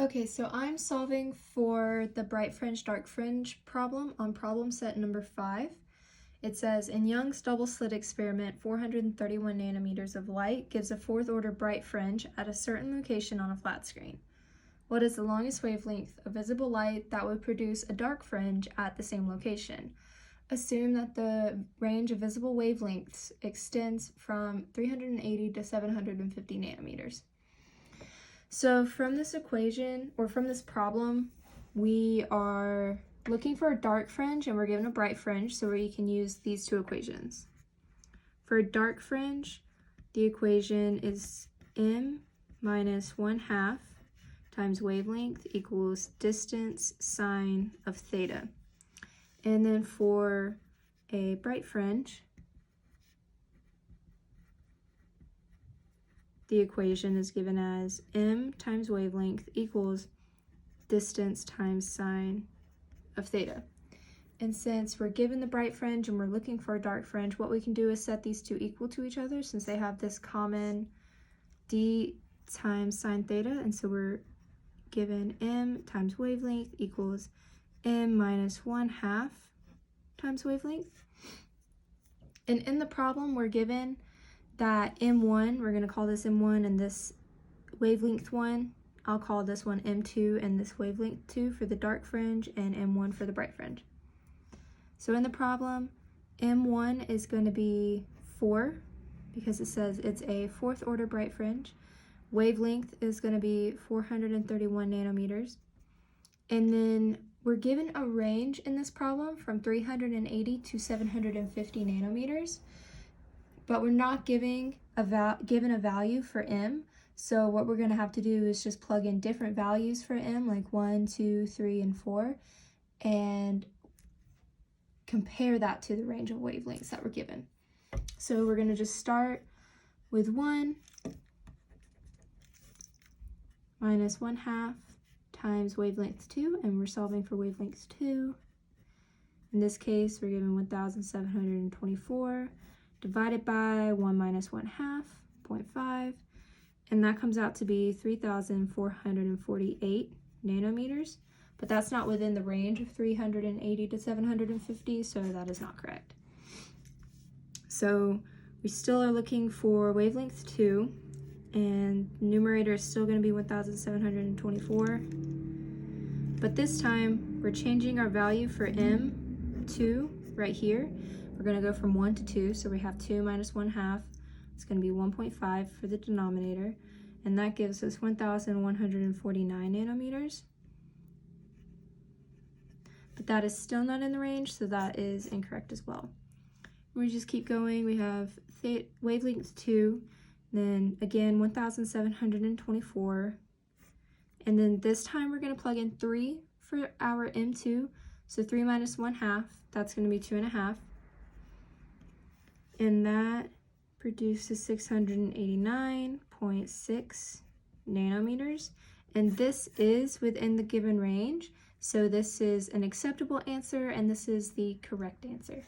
Okay, so I'm solving for the bright fringe, dark fringe problem on problem set number 5. It says, in Young's double slit experiment, 431 nanometers of light gives a fourth order bright fringe at a certain location on a flat screen. What is the longest wavelength of visible light that would produce a dark fringe at the same location? Assume that the range of visible wavelengths extends from 380 to 750 nanometers. So from this equation, or from this problem, we are looking for a dark fringe and we're given a bright fringe, so we can use these two equations. For a dark fringe, the equation is m minus 1/2 times wavelength equals distance sine of theta. And then for a bright fringe, the equation is given as m times wavelength equals distance times sine of theta. And since we're given the bright fringe and we're looking for a dark fringe, what we can do is set these two equal to each other since they have this common d times sine theta. And so we're given m times wavelength equals m minus 1/2 times wavelength. And in the problem, we're given that M1, we're going to call this M1, and this wavelength 1, I'll call this one M2, and this wavelength 2 for the dark fringe, and M1 for the bright fringe. So in the problem, M1 is going to be 4, because it says it's a fourth order bright fringe. Wavelength is going to be 431 nanometers. And then we're given a range in this problem from 380 to 750 nanometers. But we're not given a value for m, so what we're going to have to do is just plug in different values for m, like 1, 2, 3, and 4, and compare that to the range of wavelengths that we're given. So we're going to just start with 1 minus 1/2 times wavelength 2, and we're solving for wavelength 2. In this case, we're given 1,724. divided by 1 minus 1/2, 0.5, and that comes out to be 3,448 nanometers, but that's not within the range of 380 to 750, so that is not correct. So we still are looking for wavelength 2, and numerator is still going to be 1,724, but this time we're changing our value for M2 right here. We're going to go from 1 to 2, so we have 2 minus 1/2. It's going to be 1.5 for the denominator, and that gives us 1,149 nanometers. But that is still not in the range, so that is incorrect as well. We just keep going. We have wavelength 2, then again 1,724, and then this time we're going to plug in 3 for our M2, so 3 minus 1/2, that's going to be 2.5. And that produces 689.6 nanometers. And this is within the given range. So this is an acceptable answer, and this is the correct answer.